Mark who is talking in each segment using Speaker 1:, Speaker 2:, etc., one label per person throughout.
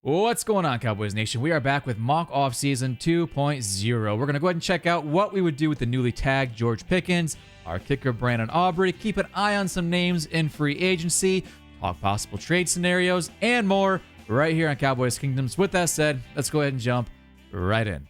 Speaker 1: What's going on, Cowboys Nation? We are back with mock offseason 2.0. We're going to go ahead and check out what we would do with the newly tagged George Pickens, our kicker Brandon Aubrey, keep an eye on some names in free agency, talk possible trade scenarios, and more right here on Cowboys Kingdoms. With that said, let's go ahead and jump right in.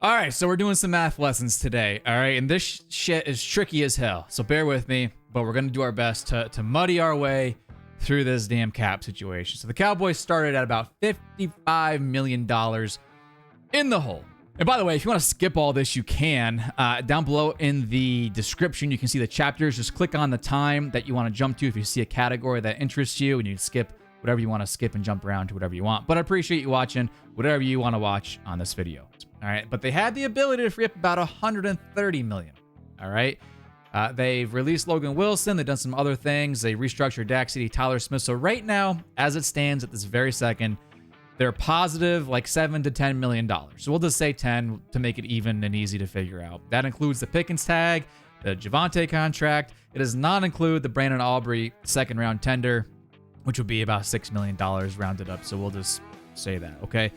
Speaker 1: All right, so we're doing some math lessons today, all right? And this shit is tricky as hell, so bear with me, but we're going to do our best to muddy our way through this damn cap situation. So the Cowboys started at about $55 million in the hole. And by the way, if you want to skip all this, you can. Down below in the description, you can see the chapters. Just click on the time that you want to jump to if you see a category that interests you, and you can skip whatever you want to skip and jump around to whatever you want. But I appreciate you watching whatever you want to watch on this video. All right, but they had the ability to free up about $130 million. All right, they've released Logan Wilson. They've done some other things. They restructured Dak City, Tyler Smith. So right now, as it stands at this very second, they're positive like $7 to $10 million. So we'll just say 10 to make it even and easy to figure out. That includes the Pickens tag, the Javonte contract. It does not include the Brandon Aubrey second round tender, which would be about $6 million rounded up. So we'll just say that, okay?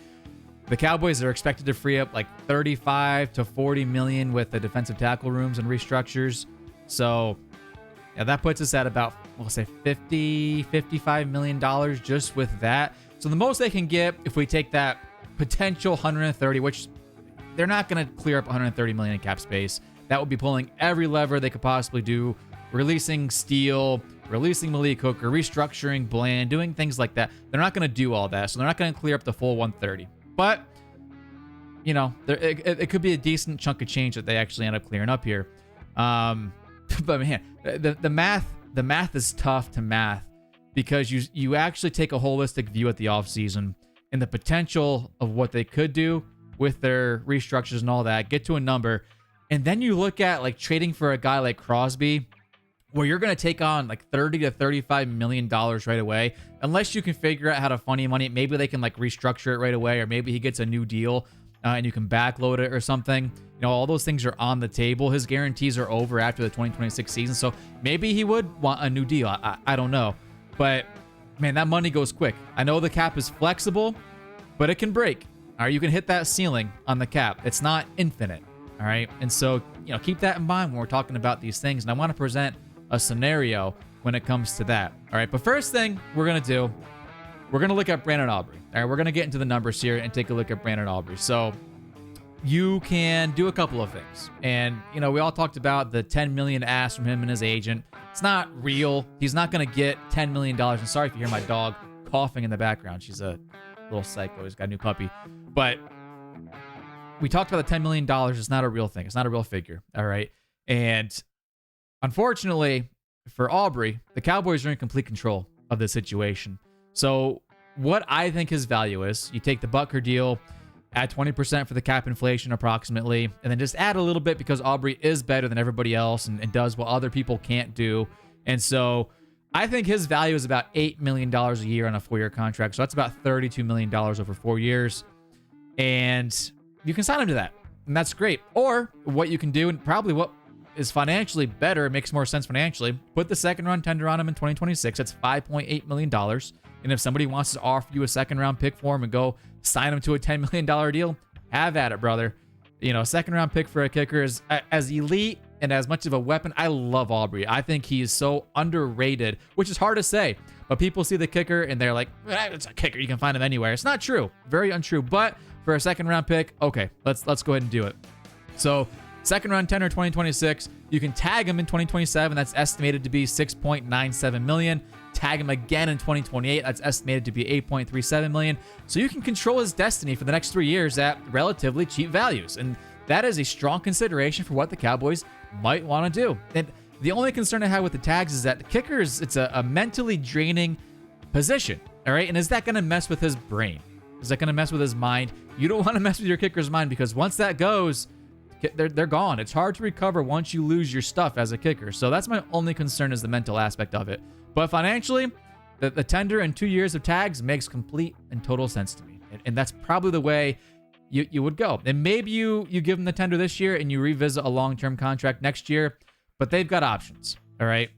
Speaker 1: The Cowboys are expected to free up like 35 to 40 million with the defensive tackle rooms and restructures. So yeah, that puts us at about, we'll say 50, $55 million just with that. So the most they can get if we take that potential 130, which they're not going to clear up 130 million in cap space. That would be pulling every lever they could possibly do, releasing Steele, releasing Malik Hooker, restructuring Bland, doing things like that. They're not going to do all that. So they're not going to clear up the full 130. But, you know, it could be a decent chunk of change that they actually end up clearing up here. But man, the math is tough to math because you actually take a holistic view at the offseason and the potential of what they could do with their restructures and all that, get to a number, and then you look at like trading for a guy like Crosby, where you're going to take on like $30 to $35 million right away, unless you can figure out how to funny money. Maybe they can like restructure it right away, or maybe he gets a new deal and you can backload it or something. You know, all those things are on the table. His guarantees are over after the 2026 season, so maybe he would want a new deal. I don't know. But man, that money goes quick. I know the cap is flexible, but it can break. All right, you can hit that ceiling on the cap. It's not infinite. All right, and so, you know, keep that in mind when we're talking about these things. And I want to present a scenario when it comes to that. All right, but first thing we're going to do, we're going to look at Brandon Aubrey. All right, we're going to get into the numbers here and take a look at Brandon Aubrey. So you can do a couple of things. And, you know, we all talked about the $10 million ask from him and his agent. It's not real. He's not going to get $10 million. And sorry if you hear my dog coughing in the background. She's a little psycho. He's got a new puppy. But we talked about the $10 million. It's not a real thing. It's not a real figure. All right. And unfortunately for Aubrey, the Cowboys are in complete control of the situation. So what I think his value is, you take the Butker deal, add 20% for the cap inflation approximately, and then just add a little bit because Aubrey is better than everybody else and does what other people can't do. And so I think his value is about $8 million a year on a 4-year contract. So that's about $32 million over 4 years. And you can sign him to that. And that's great. Or what you can do, and probably what is financially better, it makes more sense financially, put the second round tender on him in 2026. That's $5.8 million. And if somebody wants to offer you a second round pick for him and go sign him to a $10 million deal, have at it, brother. You know, second round pick for a kicker is as elite and as much of a weapon. I love Aubrey. I think he is so underrated, which is hard to say, but people see the kicker and they're like, it's a kicker, you can find him anywhere. It's not true. Very untrue. But for a second round pick, okay, let's go ahead and do it. So second round tender 2026, you can tag him in 2027. That's estimated to be $6.97 million. Tag him again in 2028. That's estimated to be $8.37 million. So you can control his destiny for the next 3 years at relatively cheap values. And that is a strong consideration for what the Cowboys might want to do. And the only concern I have with the tags is that the kicker it's a mentally draining position. All right. And is that going to mess with his brain? Is that going to mess with his mind? You don't want to mess with your kicker's mind, because once that goes, they're gone. It's hard to recover once you lose your stuff as a kicker. So that's my only concern, is the mental aspect of it. But financially, the tender and 2 years of tags makes complete and total sense to me. And that's probably the way you would go. And maybe you give him the tender this year and you revisit a long-term contract next year. but they've got options. All right.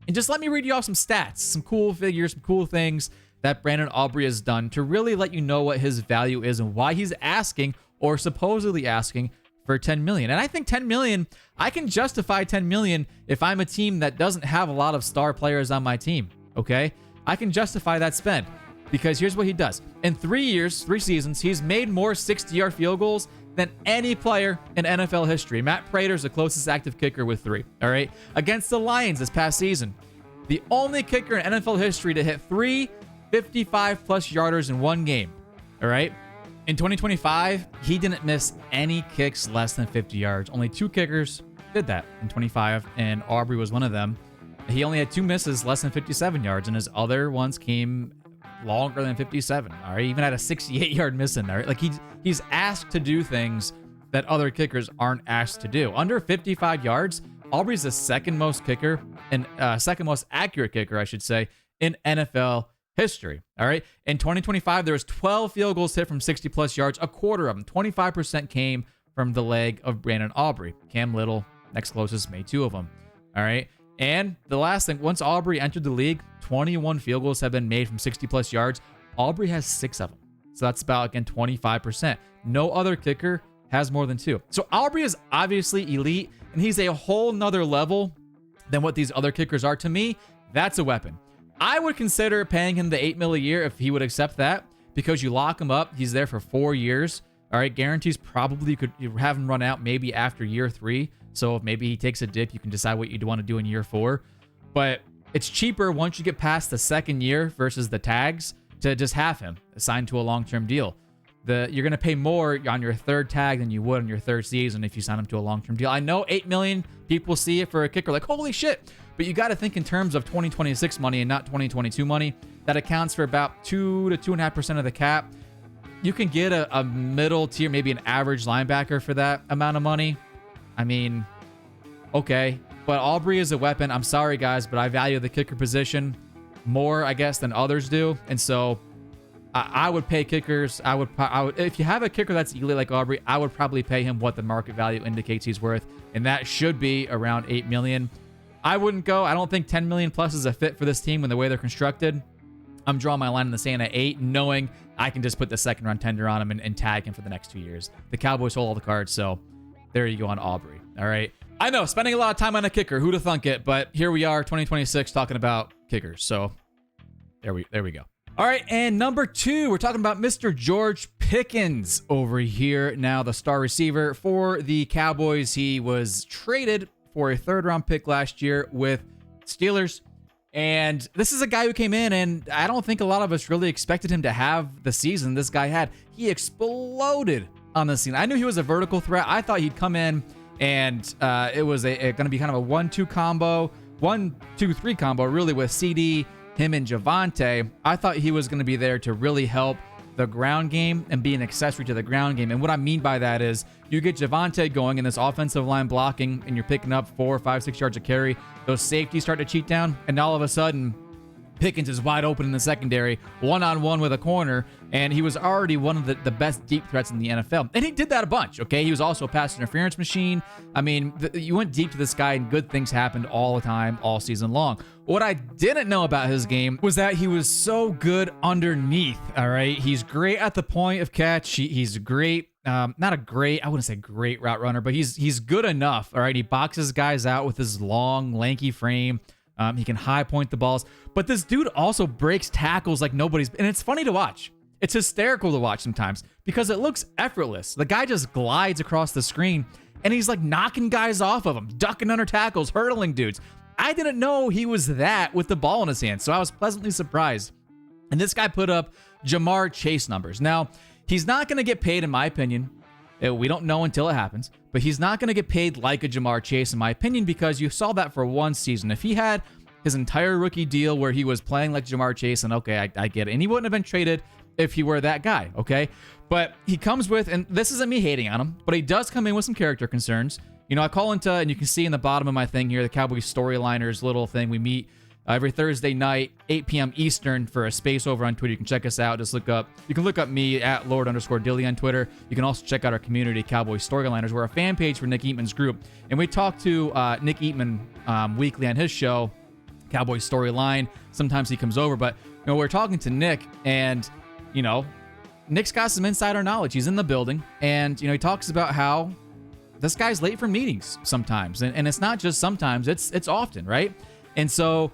Speaker 1: And just let me read you off some stats, some cool figures, some cool things that Brandon Aubrey has done to really let you know what his value is and why he's asking or supposedly asking for 10 million. And I think 10 million, I can justify 10 million if I'm a team that doesn't have a lot of star players on my team. Okay. I can justify that spend because here's what he does. In 3 years, 3 seasons, he's made more 60-yard field goals than any player in NFL history. Matt Prater's the closest active kicker with 3. All right. Against the Lions this past season, the only kicker in NFL history to hit 3 55-plus yarders in one game. All right. In 2025, he didn't miss any kicks less than 50 yards. Only 2 kickers did that in 25, and Aubrey was one of them. He only had 2 misses less than 57 yards, and his other ones came longer than 57. All right. He even had a 68-yard miss in there. Like he's asked to do things that other kickers aren't asked to do. Under 55 yards, Aubrey's the second most kicker and second most accurate kicker, I should say, in NFL history. All right. In 2025, there was 12 field goals hit from 60-plus yards. A quarter of them, 25%, came from the leg of Brandon Aubrey. Cam Little, next closest, made 2 of them. All right. And the last thing, once Aubrey entered the league, 21 field goals have been made from 60-plus yards. Aubrey has 6 of them. So that's about, again, 25%. No other kicker has more than 2. So Aubrey is obviously elite, and he's a whole nother level than what these other kickers are. To me, that's a weapon. I would consider paying him the $8 million a year if he would accept that, because you lock him up. He's there for 4 years. All right. Guarantees probably could have him run out maybe after year 3. So if maybe he takes a dip, you can decide what you'd want to do in year 4. But it's cheaper once you get past the second year versus the tags to just have him assigned to a long-term deal. You're going to pay more on your 3rd tag than you would on your 3rd season if you sign him to a long-term deal. I know 8 million people see it for a kicker like, holy shit. But you got to think in terms of 2026 money and not 2022 money. That accounts for about 2 to 2.5% of the cap. You can get a middle tier, maybe an average linebacker for that amount of money. I mean, okay. But Aubrey is a weapon. I'm sorry, guys, but I value the kicker position more, I guess, than others do. And so I would pay kickers. I would, if you have a kicker that's elite like Aubrey, I would probably pay him what the market value indicates he's worth. And that should be around 8 million. I wouldn't go. I don't think 10 million plus is a fit for this team in the way they're constructed. I'm drawing my line in the sand at 8, knowing I can just put the 2nd round tender on him and tag him for the next 2 years. The Cowboys hold all the cards, so there you go on Aubrey. All right. I know, spending a lot of time on a kicker. Who'd have thunk it? But here we are, 2026, talking about kickers. So there we go. All right, and number 2, we're talking about Mr. George Pickens over here. Now, the star receiver for the Cowboys. He was traded for a 3rd round pick last year with Steelers. And this is a guy who came in, and I don't think a lot of us really expected him to have the season this guy had. He exploded on the scene. I knew he was a vertical threat. I thought he'd come in and it was going to be kind of a 1-2 combo, 1-2-3 combo, really, with CD, him, and Javonte. I thought he was going to be there to really help the ground game and be an accessory to the ground game. And what I mean by that is you get Javonte going in this offensive line blocking, and you're picking up 4, 5, 6 yards of carry. Those safeties start to cheat down, and all of a sudden, Pickens is wide open in the secondary, one-on-one with a corner, and he was already one of the best deep threats in the NFL. And he did that a bunch, okay? He was also a pass interference machine. I mean, you went deep to this guy, and good things happened all the time, all season long. What I didn't know about his game was that he was so good underneath, all right? He's great at the point of catch. He's great. I wouldn't say great route runner, but he's good enough, all right? He boxes guys out with his long, lanky frame. He can high point the balls, but this dude also breaks tackles like nobody's. And it's funny to watch. It's hysterical to watch sometimes because it looks effortless. The guy just glides across the screen and he's like knocking guys off of him, ducking under tackles, hurdling dudes. I didn't know he was that with the ball in his hand, so I was pleasantly surprised. And this guy put up Jamar Chase numbers. Now, he's not going to get paid, in my opinion. We don't know until it happens, but he's not going to get paid like a Jamar Chase, in my opinion, because you saw that for one season. If he had his entire rookie deal where he was playing like Jamar Chase, and okay, I get it. And he wouldn't have been traded if he were that guy, okay? But he comes with, and this isn't me hating on him, but he does come in with some character concerns. You know, I call into, and you can see in the bottom of my thing here, the Cowboys Storyliners little thing. We meet every Thursday night, 8 p.m. Eastern for a space over on Twitter. You can check us out. Just you can look up me at Lord_Dilly on Twitter. You can also check out our community, Cowboys Storyliners. We're a fan page for Nick Eatman's group. And we talk to Nick Eatman weekly on his show, Cowboys Storyline. Sometimes he comes over, but we're talking to Nick, and Nick's got some insider knowledge. He's in the building, and he talks about how this guy's late for meetings sometimes, and it's not just sometimes, it's often, right? And so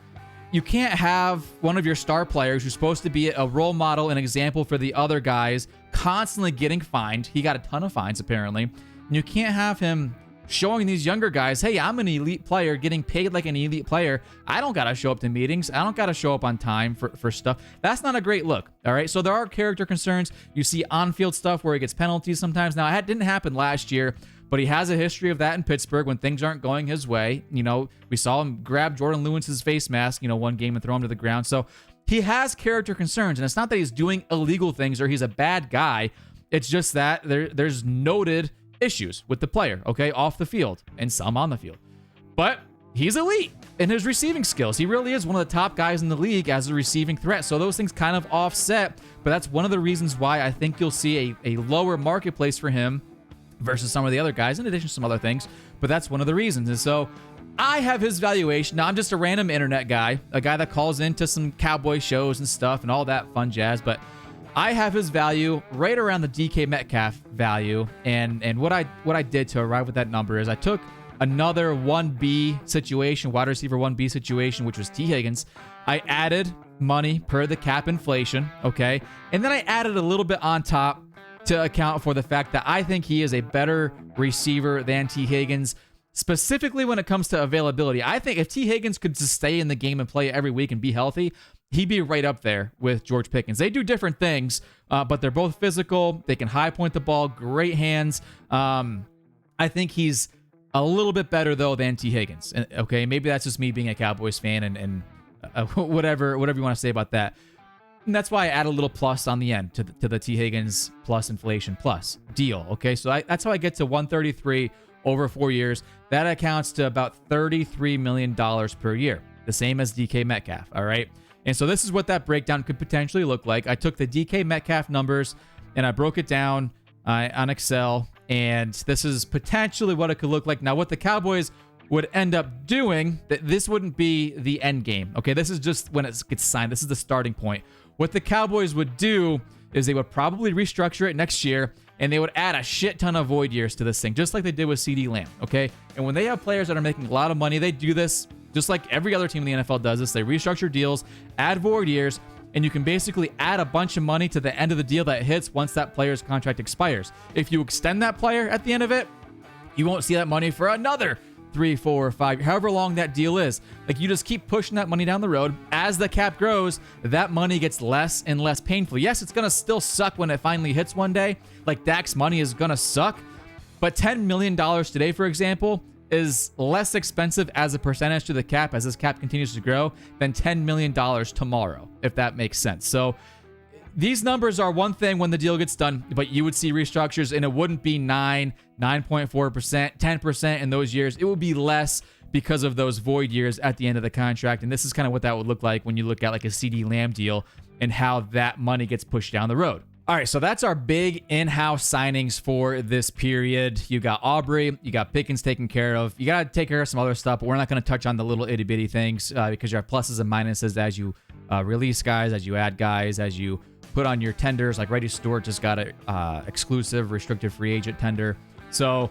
Speaker 1: you can't have one of your star players who's supposed to be a role model and example for the other guys constantly getting fined. He got a ton of fines apparently, and you can't have him showing these younger guys, hey, I'm an elite player, getting paid like an elite player. I don't got to show up to meetings. I don't got to show up on time for stuff. That's not a great look, all right? So there are character concerns. You see on-field stuff where he gets penalties sometimes. Now, it didn't happen last year, but he has a history of that in Pittsburgh when things aren't going his way. We saw him grab Jordan Lewis's face mask, one game and throw him to the ground. So he has character concerns, and it's not that he's doing illegal things or he's a bad guy. It's just that there's noted issues with the player, okay, off the field and some on the field. But he's elite in his receiving skills. He really is one of the top guys in the league as a receiving threat. So those things kind of offset, but that's one of the reasons why I think you'll see a lower marketplace for him versus some of the other guys, in addition to some other things. But that's one of the reasons. And so I have his valuation. Now, I'm just a random internet guy, a guy that calls into some Cowboy shows and stuff and all that fun jazz, but I have his value right around the DK Metcalf value, and what I did to arrive with that number is I took another 1B situation, wide receiver 1B situation, which was T. Higgins. I added money per the cap inflation, okay? And then I added a little bit on top to account for the fact that I think he is a better receiver than T. Higgins, specifically when it comes to availability. I think if T. Higgins could just stay in the game and play every week and be healthy, he'd be right up there with George Pickens. They do different things, but they're both physical. They can high point the ball, great hands. I think he's a little bit better, though, than T. Higgins. Okay, maybe that's just me being a Cowboys fan and whatever you want to say about that. And that's why I add a little plus on the end to the T. Higgins plus inflation plus deal. Okay, so that's how I get to 133 over 4 years. That accounts to about $33 million per year, the same as DK Metcalf. All right. And so this is what that breakdown could potentially look like. I took the DK Metcalf numbers and I broke it down on Excel, and this is potentially what it could look like. Now, what the Cowboys would end up doing, this wouldn't be the end game. Okay, this is just when it gets signed. This is the starting point. What the Cowboys would do is they would probably restructure it next year, and they would add a shit ton of void years to this thing, just like they did with CeeDee Lamb, okay? And when they have players that are making a lot of money, they do this just like every other team in the NFL does this. They restructure deals, add void years, and you can basically add a bunch of money to the end of the deal that hits once that player's contract expires. If you extend that player at the end of it, you won't see that money for another 3, 4, 5, however long that deal is. Like, you just keep pushing that money down the road. As the cap grows, that money gets less and less painful. Yes, it's going to still suck when it finally hits one day. Like, Dak's money is going to suck. But $10 million today, for example, is less expensive as a percentage to the cap as this cap continues to grow than $10 million tomorrow, if that makes sense. So these numbers are one thing when the deal gets done, but you would see restructures and it wouldn't be 9.4%, 10% in those years. It would be less because of those void years at the end of the contract. And this is kind of what that would look like when you look at like a CeeDee Lamb deal and how that money gets pushed down the road. All right, so that's our big in-house signings for this period. You got Aubrey, you got Pickens taken care of. You got to take care of some other stuff, but we're not going to touch on the little itty-bitty things because you have pluses and minuses as you release guys, as you add guys, as you put on your tenders. Like Reddy Stewart just got an exclusive restricted free agent tender. So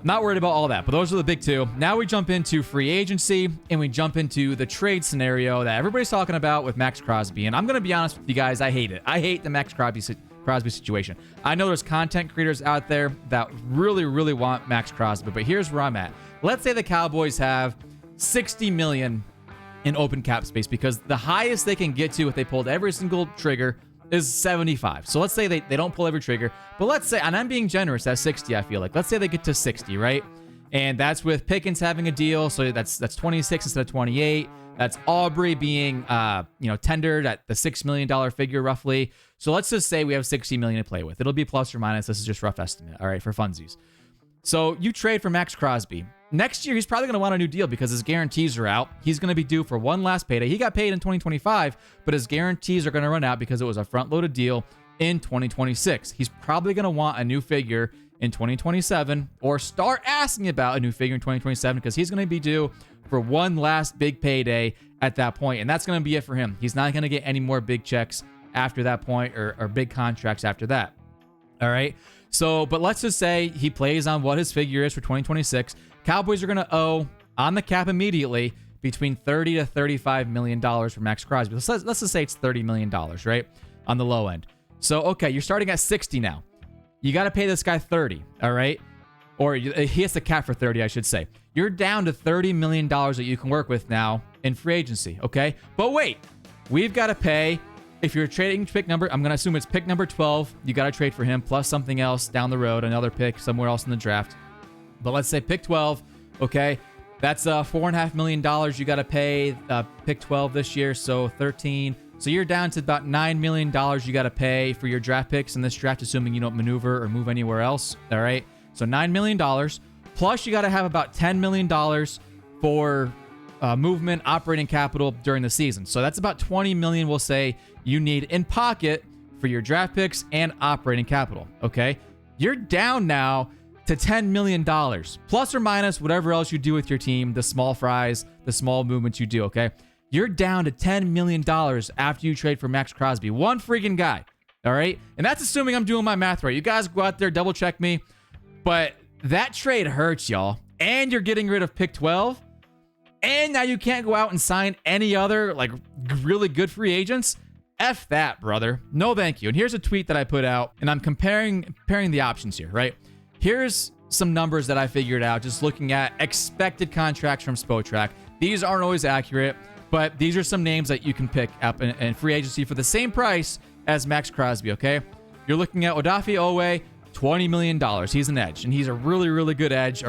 Speaker 1: not worried about all that, but those are the big two. Now we jump into free agency and we jump into the trade scenario that everybody's talking about with Maxx Crosby. And I'm going to be honest with you guys, I hate it. I hate the Maxx Crosby situation. I know there's content creators out there that really, really want Maxx Crosby, but here's where I'm at. Let's say the Cowboys have $60 million in open cap space because the highest they can get to if they pulled every single trigger is 75. So let's say they don't pull every trigger, but let's say, and I'm being generous at 60, I feel like. Let's say they get to 60, right? And that's with Pickens having a deal, so that's 26 instead of 28. That's Aubrey being tendered at the $6 million figure roughly. So let's just say we have $60 million to play with. It'll be plus or minus. This is just rough estimate, all right, for funsies. So you trade for Maxx Crosby. Next year, he's probably going to want a new deal because his guarantees are out. He's going to be due for one last payday. He got paid in 2025, but his guarantees are going to run out because it was a front-loaded deal in 2026. He's probably going to want a new figure in 2027 or start asking about a new figure in 2027 because he's going to be due for one last big payday at that point, and that's going to be it for him. He's not going to get any more big checks after that point or big contracts after that. All right? So, but let's just say he plays on what his figure is for 2026. Cowboys are going to owe on the cap immediately between $30 to $35 million for Maxx Crosby. Let's just say it's $30 million, right? On the low end. So, okay, you're starting at 60 now. You got to pay this guy 30, all right? Or he has the cap for 30, I should say. You're down to $30 million that you can work with now in free agency, okay? But wait, we've got to pay, if you're trading pick number, I'm going to assume it's pick number 12. You got to trade for him plus something else down the road, another pick somewhere else in the draft. But let's say pick 12, okay? That's $4.5 million you got to pay pick 12 this year, so 13. So you're down to about $9 million you got to pay for your draft picks in this draft, assuming you don't maneuver or move anywhere else, all right? So $9 million, plus you got to have about $10 million for movement, operating capital during the season. So that's about $20 million, we'll say, you need in pocket for your draft picks and operating capital, okay? You're down now to $10 million, plus or minus whatever else you do with your team, the small fries, the small movements you do, okay? You're down to $10 million after you trade for Maxx Crosby. One freaking guy, all right? And that's assuming I'm doing my math right. You guys go out there, double check me. But that trade hurts, y'all. And you're getting rid of pick 12. And now you can't go out and sign any other, like, really good free agents. F that, brother. No, thank you. And here's a tweet that I put out, and I'm comparing the options here, right? Here's some numbers that I figured out just looking at expected contracts from Spotrac. These aren't always accurate, but these are some names that you can pick up in free agency for the same price as Maxx Crosby, okay? You're looking at Odafe Oweh, $20 million. He's an edge, and he's a really, really good edge.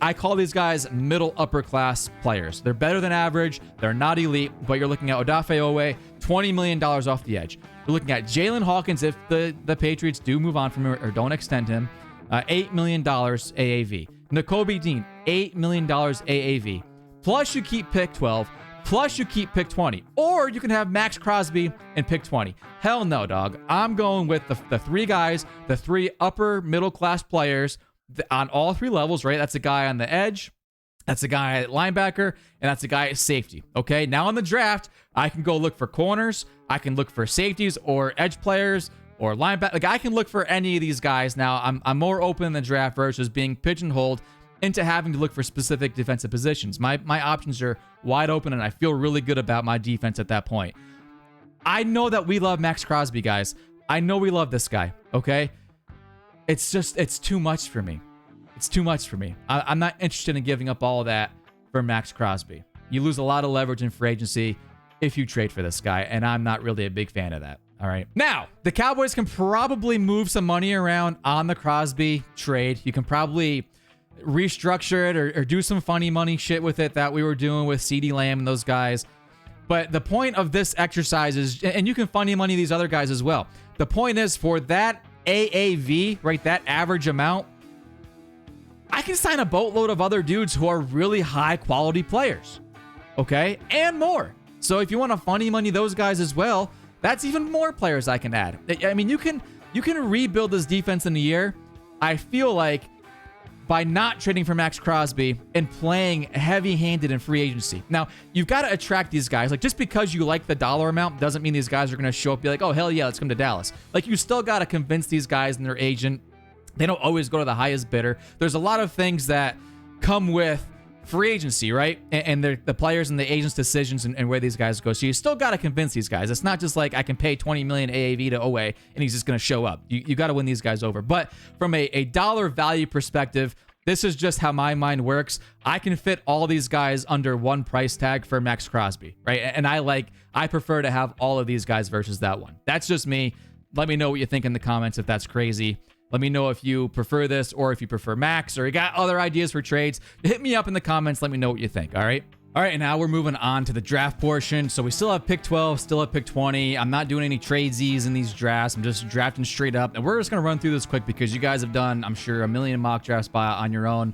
Speaker 1: I call these guys middle upper class players. They're better than average. They're not elite, but you're looking at Odafe Oweh, $20 million off the edge. You're looking at Jalen Hawkins if the Patriots do move on from him or don't extend him, $8 million AAV. Nakobe Dean, $8 million AAV. Plus you keep pick 12. Plus you keep pick 20. Or you can have Maxx Crosby and pick 20. Hell no, dog. I'm going with the three guys, the three upper middle class players on all three levels, right? That's a guy on the edge, that's a guy at linebacker, and that's a guy at safety. Okay, now in the draft, I can go look for corners, I can look for safeties or edge players or linebacker. Like I can look for any of these guys. Now I'm more open in the draft versus being pigeonholed into having to look for specific defensive positions. My options are wide open, and I feel really good about my defense at that point. I know that we love Maxx Crosby, guys. I know we love this guy, okay? It's too much for me. It's too much for me. I'm not interested in giving up all of that for Maxx Crosby. You lose a lot of leverage in free agency if you trade for this guy, and I'm not really a big fan of that. All right. Now, the Cowboys can probably move some money around on the Crosby trade. You can probably restructure it or do some funny money shit with it that we were doing with CeeDee Lamb and those guys. But the point of this exercise is, and you can funny money these other guys as well. The point is for that AAV, right, that average amount, I can sign a boatload of other dudes who are really high quality players, okay, and more. So if you want to funny money those guys as well, that's even more players I can add. I mean, you can rebuild this defense in a year. I feel like by not trading for Maxx Crosby and playing heavy-handed in free agency. Now, you've got to attract these guys. Like, just because you like the dollar amount doesn't mean these guys are going to show up and be like, oh, hell yeah, let's come to Dallas. Like, you still got to convince these guys and their agent. They don't always go to the highest bidder. There's a lot of things that come with free agency, right? And the players and the agents' decisions and where these guys go. So you still got to convince these guys. It's not just like I can pay $20 million AAV to Oweh and he's just going to show up. You got to win these guys over. But from a dollar value perspective, this is just how my mind works. I can fit all these guys under one price tag for Maxx Crosby, right? And I prefer to have all of these guys versus that one. That's just me. Let me know what you think in the comments if that's crazy. Let me know if you prefer this or if you prefer Max or you got other ideas for trades. Hit me up in the comments. Let me know what you think, all right? All right, and now we're moving on to the draft portion. So we still have pick 12, still have pick 20. I'm not doing any tradesies in these drafts. I'm just drafting straight up. And we're just going to run through this quick because you guys have done, I'm sure, a million mock drafts on your own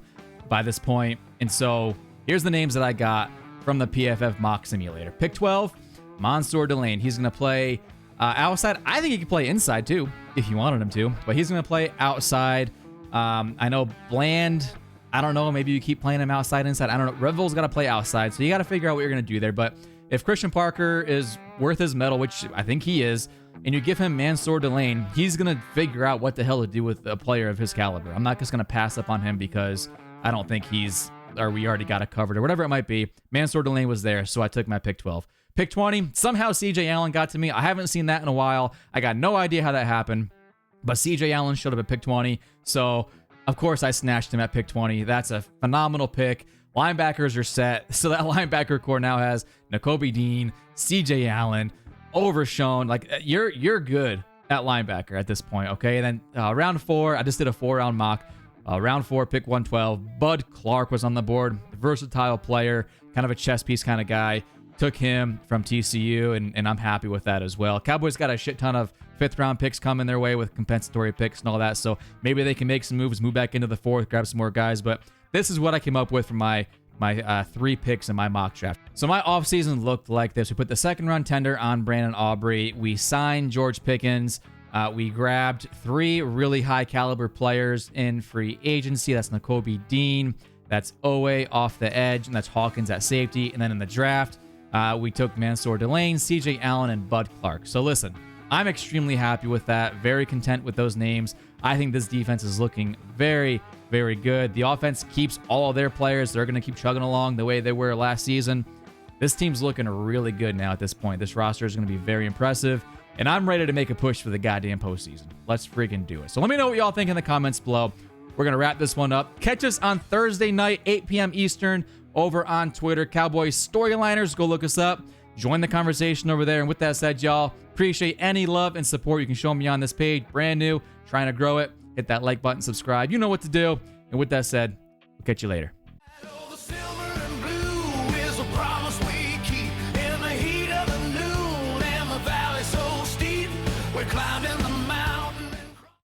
Speaker 1: by this point. And so here's the names that I got from the PFF mock simulator. Pick 12, Mansour Delane. He's going to play outside. I think he could play inside too if you wanted him to, but he's going to play outside. I know Bland, I don't know. Maybe you keep playing him outside, inside. I don't know. Revel's got to play outside, so you got to figure out what you're going to do there. But if Christian Parker is worth his medal, which I think he is, and you give him Mansour Delane, he's going to figure out what the hell to do with a player of his caliber. I'm not just going to pass up on him because I don't think we already got it covered or whatever it might be. Mansour Delane was there, so I took my pick 12. Pick 20, somehow CJ Allen got to me. I haven't seen that in a while. I got no idea how that happened, but CJ Allen showed up at pick 20, so of course, I snatched him at pick 20. That's a phenomenal pick. Linebackers are set. So that linebacker core now has Nakobe Dean, CJ Allen, Overshown. Like, you're good at linebacker at this point, okay? And then round 4, I just did a 4-round mock. Round 4, pick 112. Bud Clark was on the board. Versatile player, kind of a chess piece kind of guy. Took him from TCU, and I'm happy with that as well. Cowboys got a shit ton of 5th-round picks coming their way with compensatory picks and all that, so maybe they can make some moves, move back into the 4th, grab some more guys, but this is what I came up with for my 3 picks in my mock draft. So my offseason looked like this. We put the 2nd-round tender on Brandon Aubrey. We signed George Pickens. We grabbed 3 really high-caliber players in free agency. That's Nakobe Dean. That's Owe off the edge, and that's Hawkins at safety. And then in the draft, we took Mansour Delane, CJ Allen, and Bud Clark. So listen, I'm extremely happy with that. Very content with those names. I think this defense is looking very, very good. The offense keeps all of their players. They're going to keep chugging along the way they were last season. This team's looking really good now at this point. This roster is going to be very impressive, and I'm ready to make a push for the goddamn postseason. Let's freaking do it. So let me know what y'all think in the comments below. We're going to wrap this one up. Catch us on Thursday night, 8 p.m. Eastern, over on Twitter. Cowboys Storyliners. Go look us up. Join the conversation over there. And with that said, y'all, appreciate any love and support you can show me on this page. Brand new, trying to grow it. Hit that like button, subscribe. You know what to do. And with that said, we'll catch you later.
Speaker 2: Climbing the